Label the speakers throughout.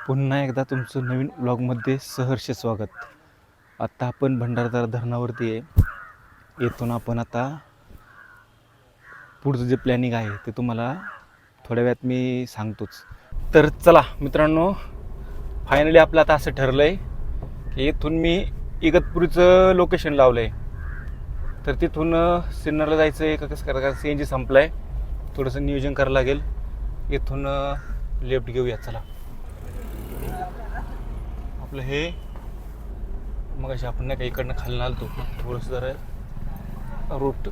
Speaker 1: पुन्हा एकदा तुमचं नवीन व्लॉगमध्ये सहर्ष स्वागत. आत्ता आपण भंडारदरा धरणावरती आहे. येथून आपण आता पुढचं जे प्लॅनिंग आहे ते तुम्हाला थोड्या वेळात मी सांगतोच. तर चला मित्रांनो, फायनली आपलं आता असं ठरलं आहे की इथून मी इगतपुरीचं लोकेशन लावलं आहे. तर तिथून सिन्नरला जायचं आहे का कसं करायचं, CNG संपलं आहे, थोडंसं नियोजन करावं लागेल. इथून लेफ्ट घेऊया. चला, आपलं हे मग अशी आपण नाही का इकडनं खाली आलतो, थोडंसं जरा रूट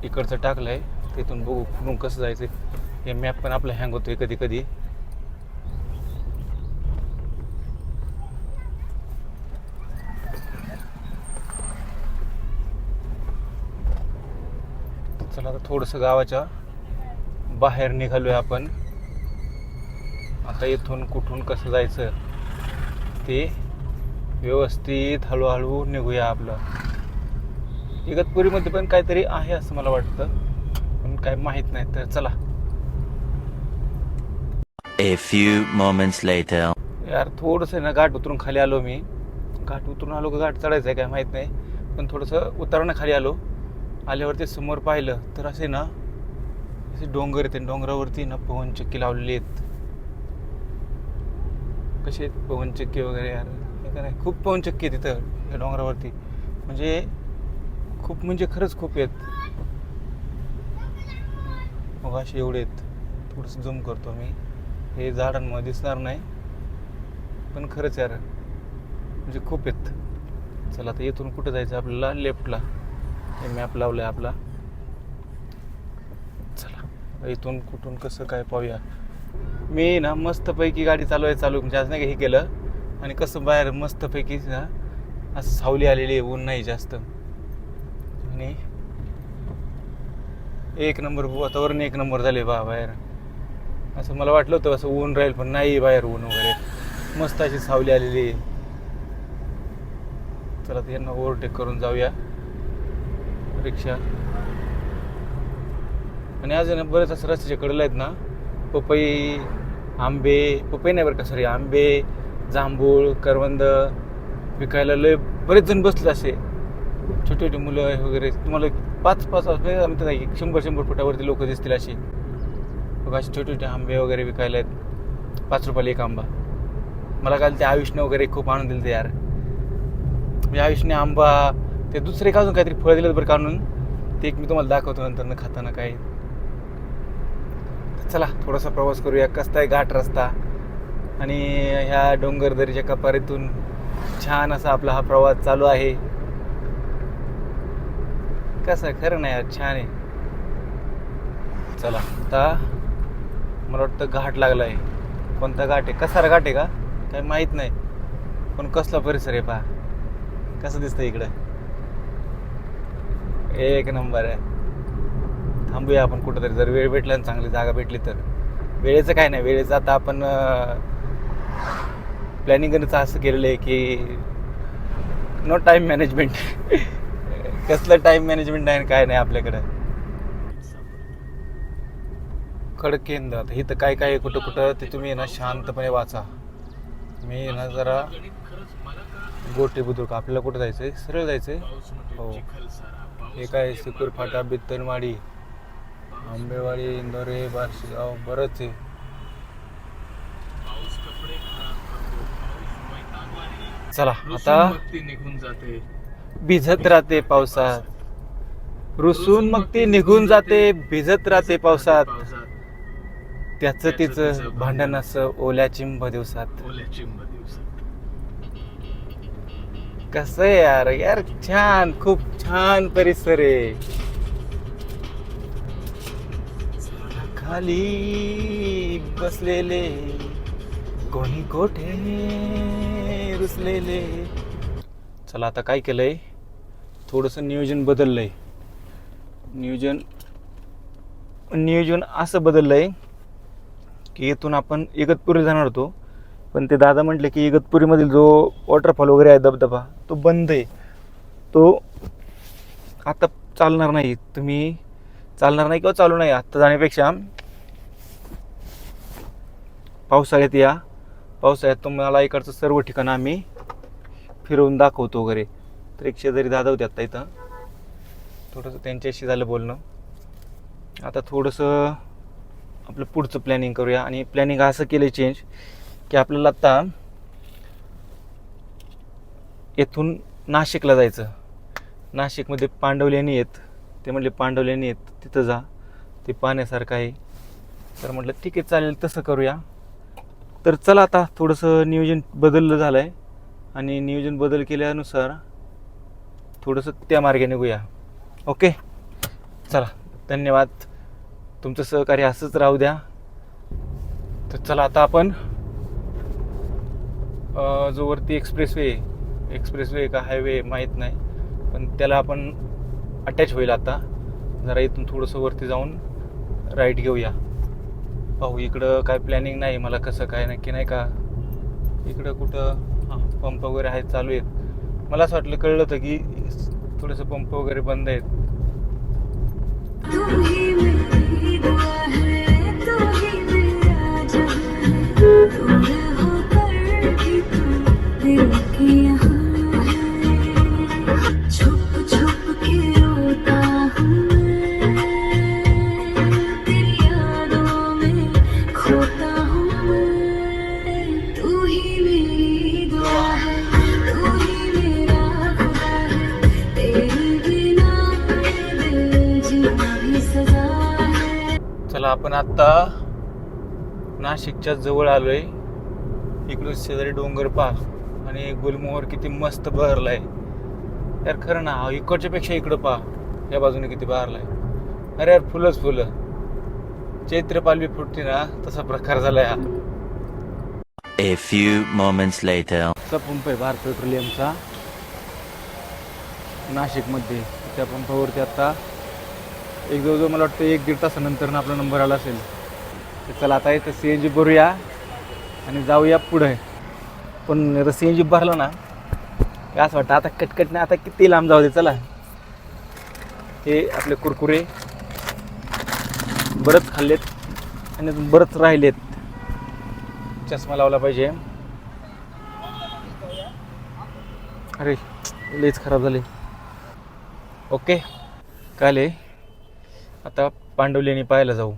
Speaker 1: इकडचं टाकलं आहे. तिथून बघू कुठून कसं जायचं. हे मॅप पण आपलं हँग होतोय कधी कधी. चला आता थोडंसं गावाच्या बाहेर निघालोय आपण. आता इथून कुठून कसं जायचं ते व्यवस्थित हळूहळू निघूया. आपलं इगतपुरीमध्ये पण काहीतरी आहे असं मला वाटतं, पण काय माहीत नाही. तर चला.
Speaker 2: A few moments later.
Speaker 1: यार थोडंसं ना घाट उतरून खाली आलो मी. घाट उतरून आलो का घाट चढायचं आहे काय माहीत नाही, पण थोडंसं उतरणं खाली आलो. आल्यावरती समोर पाहिलं तर असे ना असे डोंगर येते. डोंगरावरती ना पवनचक्की लावलेली आहेत. कसे आहेत पवनचक्की वगैरे यार, हे का नाही, खूप पवनचक्की आहे तिथं या डोंगरावरती. म्हणजे खूप म्हणजे खरंच खूप आहेत. मग असे एवढे आहेत. थोडंसं झूम करतो मी. हे झाडांमध्ये दिसणार नाही पण खरंच यार म्हणजे खूप आहेत. चला आता इथून कुठं जायचं आपल्याला, लेफ्टला. हे मॅप लावलं आहे आपला. चला इथून कुठून कसं काय पाहूया. मी ना मस्तपैकी गाडी चालू म्हणजे आज नाही का हे केलं, आणि कसं बाहेर मस्तपैकी ना असं सावली आलेली आहे, ऊन नाही जास्त, आणि एक नंबर वातावरण एक नंबर झाले बाहेर. असं मला वाटलं होतं असं ऊन राहील, पण नाही बाहेर ऊन वगैरे, मस्त अशी सावली आलेली आहे. चला तर यांना ओव्हरटेक करून जाऊया रिक्षा. आणि अजून बरेच असं रस्त्याच्या कडेला आहेत ना पपई, आंबे, पपई नाही बरं का, सॉरी, आंबे, जांभूळ, करवंद विकायला लय बरेच जण बसले. असे छोटे छोटे मुलं वगैरे तुम्हाला 5-5 100 फुटावरती लोक दिसतील अशी. बघा असे छोटे छोटे आंबे वगैरे विकायला आहेत. 5 रुपयाला एक आंबा. मला काल ते आयुषने वगैरे खूप आणून दिलं ते यार. म्हणजे आयुषने आंबा, ते दुसरे का अजून काहीतरी फळं दिलं बरं काढून, ते एक मी तुम्हाला दाखवतो नंतर न खाताना काय. चला थोडासा प्रवास करूया. कसं आहे घाट रस्ता, आणि ह्या डोंगरदरीच्या कपारीतून छान असा आपला हा प्रवास चालू आहे. कसं खरं नाही यार, छान आहे. चला आता मला वाटतं घाट लागला आहे. कोणता घाट आहे, कसारा घाट आहे का काय माहीत नाही, पण कसला परिसर आहे पहा, कसं दिसतं इकडं, एक नंबर आहे. थांबूया आपण कुठंतरी, जर वेळ भेटला आणि चांगली जागा भेटली तर. वेळेचं काय नाही, वेळेचं आता आपण प्लॅनिंग करायचं असं केलेलं आहे की नो टाईम मॅनेजमेंट. कसलं टाईम मॅनेजमेंट आहे काय नाही आपल्याकडं. खडकेंद्र आता इथं काय काय कुठं कुठं ते तुम्ही ना शांतपणे वाचा. मी ना जरा गोटे बुद्रुक. आपल्याला कुठं जायचं आहे, सरळ जायचं आहे. हो, हे काय सिकूर फाटा, बित्तनवाडी, आंबेवाडी, इंदोरे, बार्शीगाव, बरंच आहे. चला आता
Speaker 3: निघून जाते,
Speaker 1: भिजत राहते पावसात, रुसून मग ती निघून जाते, भिजत राहते पावसात, त्याचं तिचं भांडण असं ओल्या चिंब दिवसात.
Speaker 3: ओल्या चिंब दिवसात.
Speaker 1: कसं आहे यार, यार छान, खूप छान परिसर आहे. खाली बसलेले कोणी कोठे रुसलेले. चला आता काय केलंय, थोडंसं नियोजन बदललंय. नियोजन असं बदललंय की इथून आपण इगतपुरी जाणार होतो, पण ते दादा म्हटले की इगतपुरीमधील जो वॉटरफॉल वगैरे आहे, धबधबा, तो बंद आहे, तो आता चालणार नाही. तुम्ही चालणार नाही किंवा चालू नाही आत्ता जाण्यापेक्षा पावसाळ्यात या, पावसाळ्यात तुम्हाला इकडचं सर्व ठिकाणं आम्ही फिरवून दाखवतो वगैरे. तर एक शेजारी दादा होते आत्ता इथं, थोडंसं त्यांच्याशी झालं बोलणं. आता थोडंसं आपलं पुढचं प्लॅनिंग करूया. आणि प्लॅनिंग असं केलं चेंज की आपल्याला आत्ता येथून नाशिकला जायचं. नाशिकमध्ये पांडवलेणी आहेत, ते म्हटले पांडवलेणी आहेत तिथं जा, ते पाहण्यासारखं आहे. तर म्हटलं ठीक आहे चालेल तसं करूया. तर चला आता थोडंसं नियोजन बदललं झालं आहे आणि नियोजन बदल केल्यानुसार थोडंसं त्या मार्गे निघूया. ओके चला, धन्यवाद. तुमचं सहकार्य असंच राहू द्या. तर चला आता आपण जो वरती एक्सप्रेसवे का हायवे माहीत नाही, पण त्याला आपण अटॅच होईल आता. जरा इथून थोडंसं वरती जाऊन राईट घेऊया. पाहू इकडं काय प्लॅनिंग नाही मला कसं काय नक्की नाही का. इकडं कुठं हां पंप वगैरे आहेत चालू आहेत. मला असं वाटलं कळलं होतं की थोडंसं पंप वगैरे बंद आहेत. चला आपण आत्ता नाशिकच्या जवळ आलोय. इकडं शेजारी डोंगर पहा आणि गुलमोहर किती मस्त बहरलाय यार. खरं ना इकडच्या पेक्षा इकडं पहा या बाजूने किती बहरलाय. अरे यार फुलंच फुलं. चैत्र पालवी फुटते ना तसा प्रकार झालाय हा.
Speaker 2: A few moments later.
Speaker 1: Pump आहे भारत पेट्रोलियमचा नाशिकमध्ये. त्या पंपावरती आता एक जवळजवळ मला वाटतं 1-1.5 तासानंतर आपला नंबर आला असेल. तर चला आता इथं CNG भरूया आणि जाऊया पुढे. पण आता CNG भरला ना काय असं वाटतं आता कटकट नाही, आता किती लांब जाऊ दे. चला हे आपले कुरकुरे बरंच खाल्लेत आणि बरंच राहिलेत. चष्मा लावला पाहिजे. अरे लेच खराब झाले. ओके काय ले आता पांडवलेणी पाहायला जाऊ.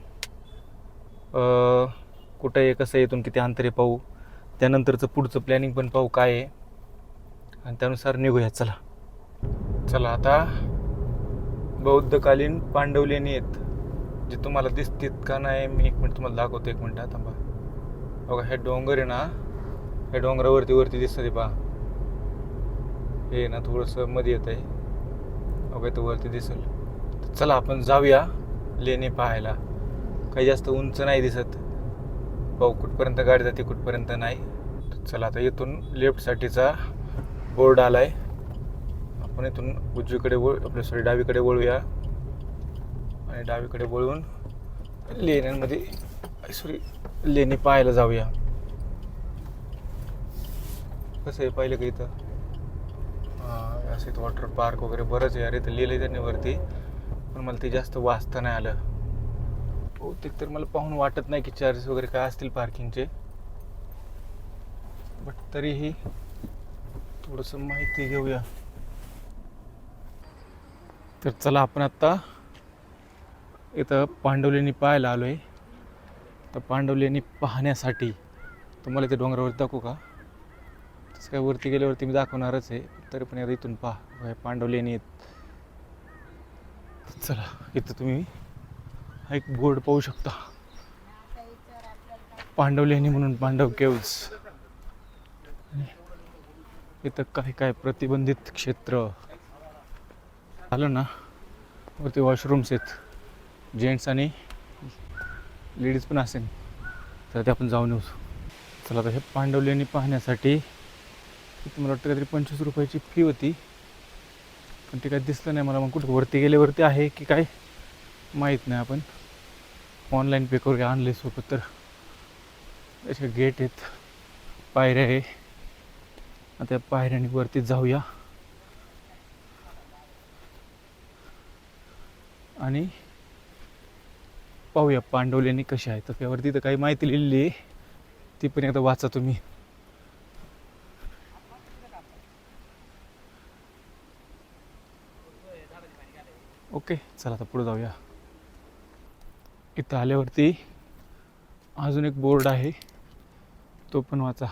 Speaker 1: कुठं आहे कसं आहे, इथून किती अंतर आहे पाहू. त्यानंतरचं पुढचं प्लॅनिंग पण पाहू काय आहे आणि त्यानुसार निघूया. चला चला आता बौद्धकालीन पांडवलेणी आहेत जे तुम्हाला दिसतात का नाही मी एक मिनिट तुम्हाला दाखवतो. 1 मिनिट थांबा. बघा हे डोंगर आहे ना, हे डोंगरावरती दिसतं ते पहा. हे ना थोडंसं मध्ये येत आहे बघा, इथं वरती दिसेल. चला आपण जाऊया लेणी पाहायला. काही जास्त उंच नाही दिसत. पाहू कुठपर्यंत गाडी जाते कुठपर्यंत नाही. चला आता इथून लेफ्टसाठीचा बोर्ड आलाय. आपण इथून उजवीकडे आपल्या डावीकडे वळूया आणि डावीकडे वळून लेण्यांमध्ये लेणी पाहायला जाऊया. कसं आहे पाहिलं का इथं असं इथं वॉटर पार्क वगैरे बरंच आहे. अरे इथं लिहिलं त्यांनी वरती, पण मला ते जास्त वाचता नाही आलं. बहुतेक तर मला पाहून वाटत नाही की चार्जेस वगैरे काय असतील पार्किंगचे, बट तरीही थोडंसं माहिती घेऊया. तर चला आपण आत्ता इथं पांडवलेणी पाहायला आलो आहे. तर पांडवलेणी पाहण्यासाठी तुम्हाला इथे डोंगरावरती दाखवू का? तसं काय वरती गेल्यावरती मी दाखवणारच आहे, तरी पण आता इथून पहा पांडवलेणी आहेत. चला इथं तुम्ही हा एक बोर्ड पाहू शकता, पांडवलेणी म्हणून, पांडव केव्ज. इथं काय काय प्रतिबंधित क्षेत्र आलं ना, वरती वॉशरूम्स आहेत, जेंट्स आणि लेडीज पण असेल तर ते आपण जाऊन येऊ. चला आता हे पांडवलेणी पाहण्यासाठी इथं मला वाटतं काहीतरी 25 रुपयाची फी होती, पण ते काही दिसलं नाही मला. मग कुठं वरती गेल्यावरती आहे की काय माहीत नाही. आपण ऑनलाईन पे करूया आणले सोबत. तर त्याचे गेट आहेत, पायऱ्या आहे. आता पायऱ्याने वरती जाऊया आणि पाहूया पांडवलेणी कशी आहे. तर त्यावरती तर काही माहिती लिहिलेली आहे, ती पण एकदा वाचा तुम्ही. ओके चला आता पुढे जाऊया. इथं आल्यावरती अजून एक बोर्ड आहे, तो पण वाचा.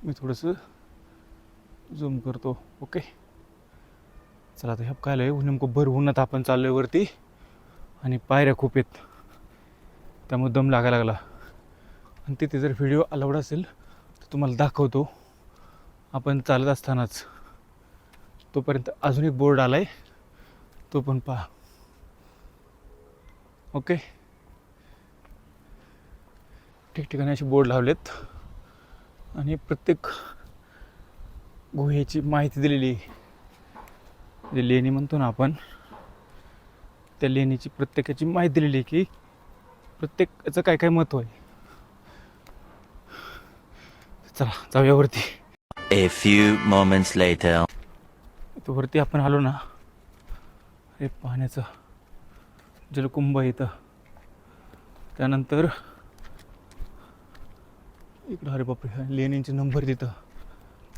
Speaker 1: मी थोडंसं झूम करतो. ओके चला आता ह्या काय आलं नेमकं भर उन्हात आपण चाललो आहे वरती आणि पायऱ्या खूप आहेत, त्यामुळे दम लागायला लागला. आणि तिथे जर व्हिडिओ अलाउड असेल तर तुम्हाला दाखवतो आपण चालत असतानाच. तोपर्यंत अजून एक बोर्ड आला आहे, तो पण पहा. ओके ठिकठिकाणी असे बोर्ड लावलेत आणि प्रत्येक गुहेची माहिती दिलेली आहे. जे लेणी म्हणतो ना आपण, त्या लेणीची प्रत्येकाची माहिती दिलेली आहे की प्रत्येकाचं काय काय महत्त्व आहे. चला जाऊया वरती.
Speaker 2: A few moments later.
Speaker 1: इथं वरती आपण आलो ना, हे पाण्याचं जलकुंभ आहे इथं. त्यानंतर इकडं अरे बापरे लेणींचे नंबर तिथं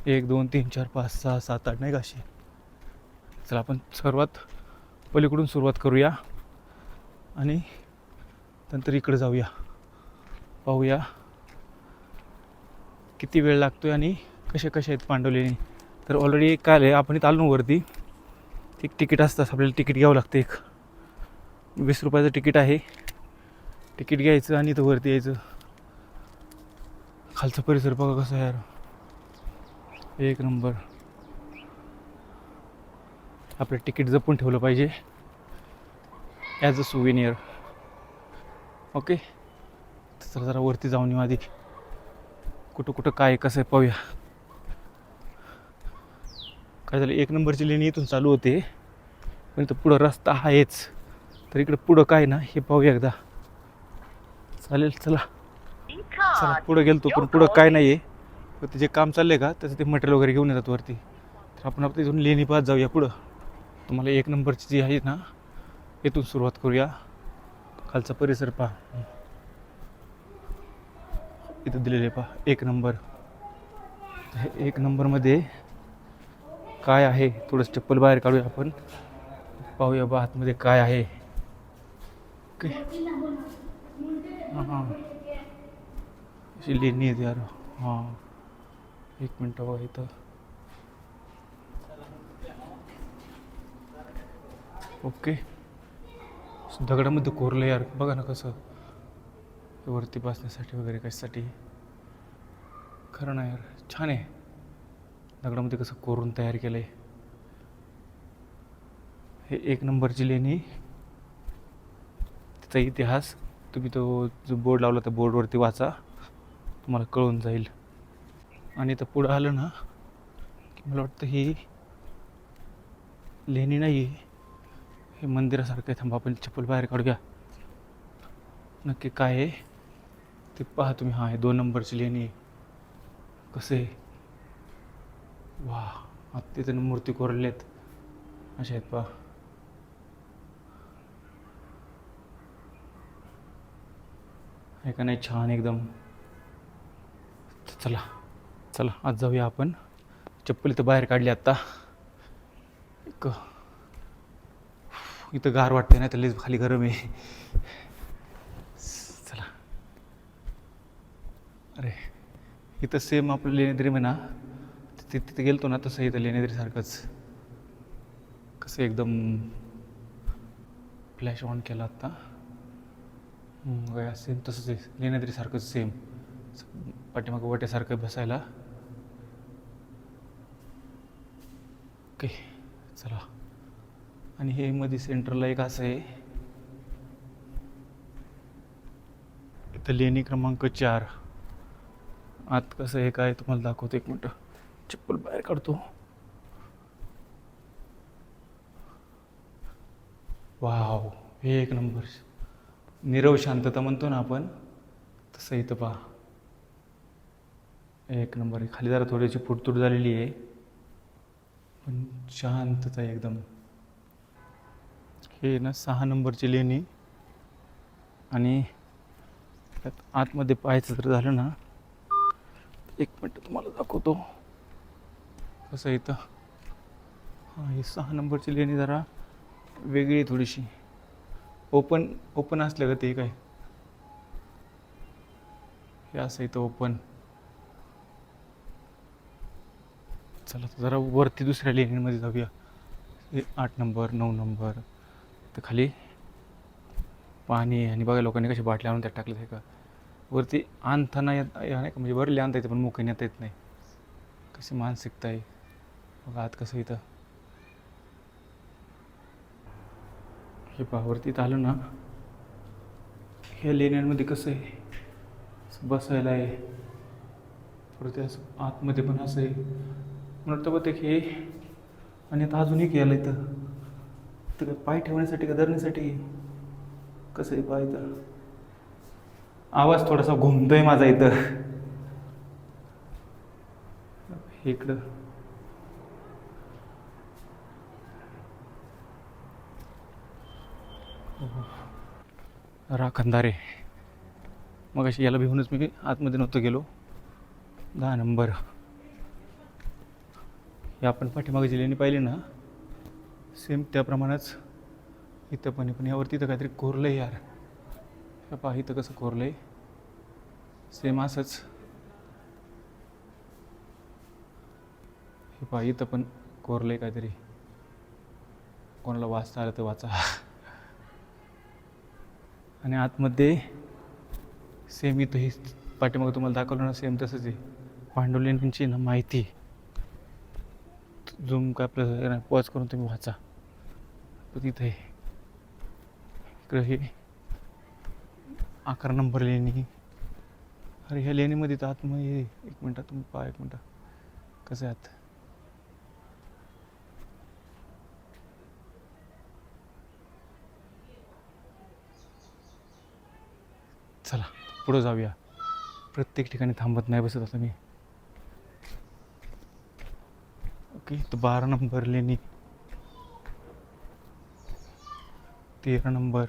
Speaker 1: 1 2 3 4 5 6 7 8 नाही का असे. चला आपण सर्वात पलीकडून सुरुवात करूया आणि नंतर इकडे जाऊया, पाहूया किती वेळ लागतो आहे आणि कसे कसे आहेत पांडवलेणी. तर ऑलरेडी काय आहे, आपण इथं आलो वरती, एक तिकीट असतं, आपल्याला तिकीट घ्यावं लागतं. एक 20 रुपयाचं तिकीट आहे. तिकीट घ्यायचं आणि इथं वरती यायचं. खालचा परिसर बघा कसं आहे यार, एक नंबर. आपलं तिकीट जपून ठेवलं पाहिजे ॲज अ सुविनियर. ओके तर जरा वरती जाऊन येऊ आधी, कुठं कुठं काय कसं आहे पाहूया. काय झालं, 1 नंबरची लेणी इथून चालू होते, पण इथं पुढं रस्ता आहेच. तर इकडं पुढं काय ना हे पाहूया एकदा. चालेल चला. चला पुढं गेलो पण पुढं काय नाही आहे, फक्त जे काम चाललं आहे का त्याचं ते मटेरियल वगैरे घेऊन येतात वरती. तर आपण आता इथून लेणी पाहत जाऊया पुढं. तुम्हाला 1 नंबरची जी आहे ना, इथून सुरुवात करूया. खालचा परिसर पहा, इथं दिलेले पहा 1 नंबर. हे 1 नंबरमध्ये काय आहे, थोडंसं चप्पल बाहेर काढूया आपण, पाहूया बा आतमध्ये काय आहे. ओके हां अशी लेणी आहेत यार. हां 1 मिनटं बघा इथं. ओके दगडामध्ये कोरलं यार, बघा ना कसं, वरती बसण्यासाठी वगैरे कशासाठी. खरं ना यार छान आहे, दगडामध्ये कसं कोरून तयार केलं आहे. हे 1 नंबरची लेणी, त्याचा इतिहास तुम्ही तो जो बोर्ड लावला त्या बोर्डवरती वाचा, तुम्हाला कळून जाईल. आणि तर पुढं आलं ना की मला वाटतं ही लेणी नाही आहे, हे मंदिरासारखं आहे. थांबा आपण चप्पल बाहेर काढूया, नक्की काय आहे ते पहा तुम्ही. हां हे 2 नंबरची लेणी आहे. कसं आहे वा, आता तिथे मूर्ती कोरलेल्या आहेत अशा आहेत पहा. आहे का नाही छान एकदम. चला चला आज जाऊया आपण. चप्पल इथं बाहेर काढली आत्ता. एक इथं गार वाटते ना, तर लईच खाली गरम आहे. चला अरे इथं सेम आपलं लेण्याद्री म्हणा, तिथे गेलतो ना तसं इथं लेण्याद्रीसारखंच. कसं एकदम फ्लॅश ऑन केला आत्ता, सेम तसंच आहे लेण्याद्रीसारखंच सेम. पाठीमागं वट्यासारखं बसायला. ओके चला. आणि हे मध्ये सेंटरला एक असं आहे, इथं लेणी क्रमांक 4. आत कसं आहे काय तुम्हाला दाखवतो, 1 मिनटं चप्पल बाहेर काढतो. वाव हे 1 नंबर, नीरव शांतता म्हणतो ना आपण तसं इथं पहा. 1 नंबर आहे. खाली जरा थोडीशी फुटतूट झालेली आहे, पण शांतता आहे एकदम. हे ना 6 नंबरची लेणी. आणि त्यात आतमध्ये पाहायचं जर झालं ना, 1 मिनटं तुम्हाला दाखवतो कसं इथं. हां ही 6 नंबरची लेणी जरा वेगळी आहे थोडीशी. ओपन ओपन असलं का ते काय हे असं इथं ओपन. चला तर जरा वरती दुसऱ्या लेनमध्ये जाऊया. 8 नंबर 9 नंबर तर खाली पाणी आणि बघा लोकांनी कशी बाटल्या आणून त्यात टाकलं आहे का. वरती आणताना येत नाही का, म्हणजे वरले आणता येते पण मुखाने येता येत नाही. कशी मानसिकता आहे बघा आत कसं इथं. हे पहा वरती इथं आलं ना, ह्या लेण्यांमध्ये कसं आहे असं बसायला आहे. परत ते असं आतमध्ये पण असं आहे. मला वाटतं बघ हे. आणि आता अजून एक यायला इथं तर पाय ठेवण्यासाठी का धरण्यासाठी कसं आहे पाय इथं. आवाज थोडासा घुमतोय माझा इथं. इकडं राखंदारे. मग अशी याला भिवूनच मी आतमध्ये नव्हतं गेलो. 10 नंबर हे आपण पाठीमागे जिल्ह्याने पाहिले ना, सेम त्याप्रमाणेच इथं पण यावरती इथं काहीतरी कोरलं आहे यार. हे पहा इथं कसं कोरलं आहे सेम असंच. हे पहा इथं पण कोरलं आहे काहीतरी. कोणाला वाचता आलं तर वाचा. आणि आतमध्ये सेम इथं हे पाठीमागं तुम्हाला दाखवलं ना सेम तसंच आहे. पांडुलेंची ना माहिती झूम काय आपलं पॉज करून तुम्ही वाचा. पण इथं आहे इकडं हे 11 नंबर लेणी. अरे ह्या लेणीमध्ये तर आतमध्ये 1 मिनटात तुम्ही पहा 1 मिनटं कसं आहे आत. चला पुढं जाऊया. प्रत्येक ठिकाणी थांबत नाही बसत आता मी. ओके तर 12 नंबर लेणी, 13 नंबर,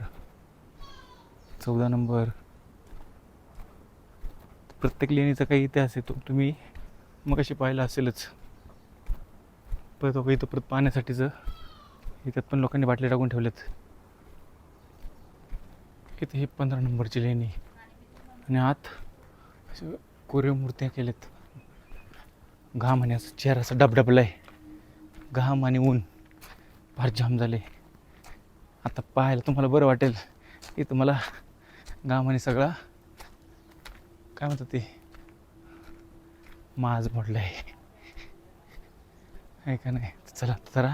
Speaker 1: 14 नंबर. प्रत्येक लेणीचा काही इतिहास आहे तो तुम्ही मग अशी पाहिलं असेलच. परत इथं परत पाण्यासाठीचं इथं पण लोकांनी बाटल्या टाकून ठेवल्यात. इथे ही 15 नंबरची लेणी आणि आत अशा कोरीव मूर्त्या केल्यात. घाम आणि असं चेहरा असा डबडबला आहे. घाम आणि ऊन फार जाम झाले. आता पाहायला तुम्हाला बरं वाटेल. इथं मला घाम आणि सगळा काय म्हणतात ते माज मोडलं आहे का नाही. चला जरा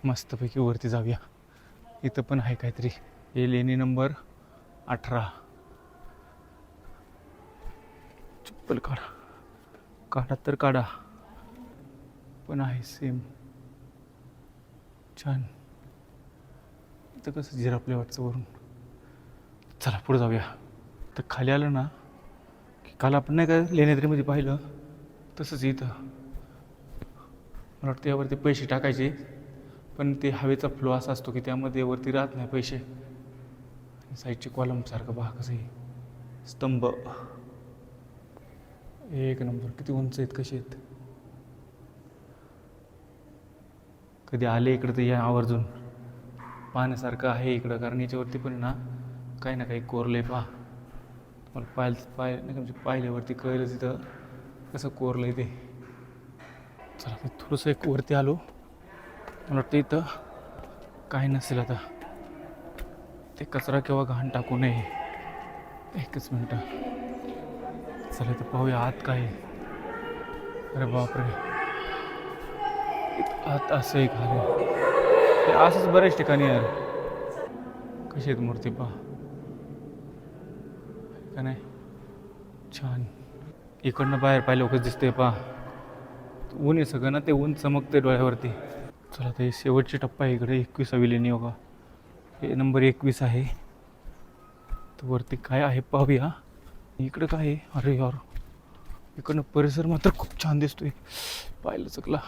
Speaker 1: मस्तपैकी वरती जाऊया. इथं पण आहे काहीतरी. हे लेणी नंबर 18. चप्पल काढा काढा तर काढा. पण आहे सेम छान. इथं कसं झिरापले वाटतं वरून. चला पुढे जाऊया. तर खाली आलं ना की काल आपण नाही का लेण्याद्रीमध्ये पाहिलं तसंच इथं. मला वाटतं यावरती पैसे टाकायचे पण ते हवेचा फ्लो असा असतो की त्यामध्ये वरती राहत नाही पैसे. साईडचे कॉलमसारखं पहा कसं आहे. स्तंभ 1 नंबर. किती उंच आहेत कसे आहेत. कधी आले इकडं तर या आवर्जून. पाहण्यासारखं आहे इकडं कारण याच्यावरती पण ना काही कोरले पहा. मला नाही का म्हणजे पाहिल्यावरती कळलं तिथं कसं कोरलं आहे ते. चला ते थोडंसं एक वरती आलो. मला वाटतं इथं काही नसेल आता. ते कचरा किंवा घाण टाकू नये. 1च मिनटं. चला तर पाहूया आत काय आहे. अरे बापरे आत असं एक आहे. ते असंच बऱ्याच ठिकाणी यार. कशी आहेत मूर्ती पहा का नाही छान. इकडनं बाहेर पाहिलं कसं दिसतंय पहा. ऊन आहे सगळं ना ते ऊन चमकते डोळ्यावरती. चला ते शेवटची टप्पा आहे इकडे 21वी लेणी बघा. हे नंबर 21 आहे. तर वरती काय आहे पाहूया. इकडं काय आहे. अरे यार इकडनं परिसर मात्र खूप छान दिसतोय. पाहिलं चकला.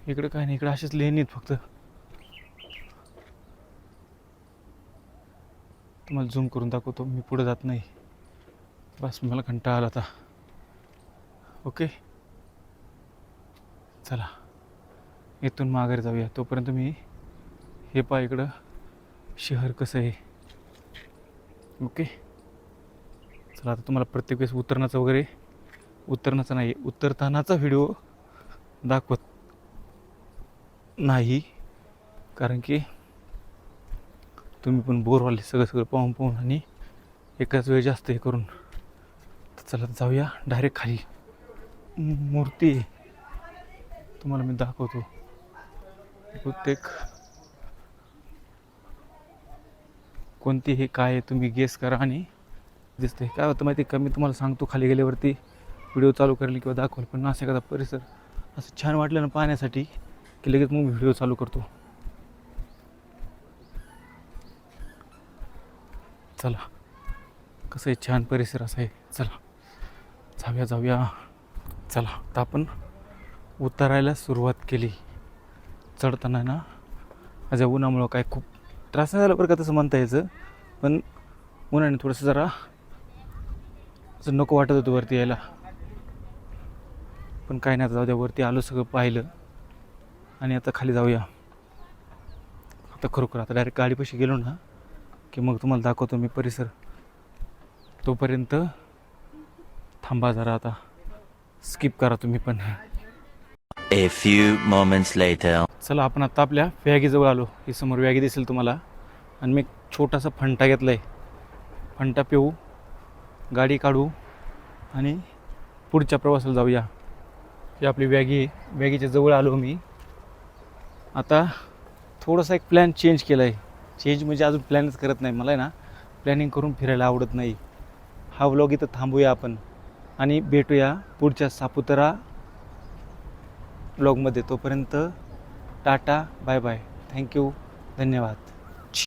Speaker 1: इकडे काय नाही. इकडे असेच लेणी आहेत फक्त. तुम्हाला झूम करून दाखवतो. मी पुढे जात नाही. बस मला कंटाळा आला आता. ओके चला इथून माघारी जाऊया. तोपर्यंत मी हे पहा इकडं शहर कसं आहे. ओके चला आता तुम्हाला प्रत्येक वेळेस उतरतानाचा व्हिडिओ दाखवत नाही, कारण की तुम्ही पण बोर व्हाल सगळं पाहून आणि एकाच वेळ जास्त हे करून. तर चला जाऊया डायरेक्ट खाली. मूर्ती आहे, तुम्हाला मी दाखवतो. प्रत्येक कोणती हे काय आहे तुम्ही गेस करा. आणि दिसते काय होतं माहिती का, मी तुम्हाला सांगतो खाली गेल्यावरती व्हिडिओ चालू करेल किंवा दाखवेल, पण असं एखादा परिसर असं छान वाटलं ना पाहण्यासाठी की लगेच मग व्हिडिओ चालू करतो. चला कसं आहे छान परिसर असा आहे. चला जाऊया. चला आता आपण उतरायला सुरुवात केली. चढताना ना माझ्या उन्हामुळं काय खूप त्रास नाही झाला बरं का तसं म्हणता यायचं, पण उन्हाने थोडंसं जरा असं नको वाटत होतं वरती यायला. पण काय नाही, आता जाऊ द्या. वरती आलो, सगळं पाहिलं आणि आता खाली जाऊया. आता खरोखर आता डायरेक्ट गाडीपाशी गेलो ना की मग तुम्हाला दाखवतो मी परिसर. तोपर्यंत थांबा जरा, आता स्किप करा तुम्ही पण.
Speaker 2: A few moments later.
Speaker 1: चला आपण आता आपल्या वॅगीजवळ आलो. ही समोर वॅगी दिसेल तुम्हाला. आणि मी एक छोटासा फंटा घेतला आहे. फंटा पिऊ, गाडी काढू आणि पुढच्या प्रवासाला जाऊया. ही आपली वॅगी आहे. वॅगीच्या जवळ आलो मी. आता थोडासा एक प्लॅन चेंज केला आहे. चेंज म्हणजे अजून प्लॅनच करत नाही. मला आहे ना प्लॅनिंग करून फिरायला आवडत नाही. हा व्लॉग इथं थांबूया आपण आणि भेटूया पुढच्या सापुतारा व्लॉगमध्ये. तोपर्यंत टाटा बाय बाय. थँक्यू, धन्यवाद.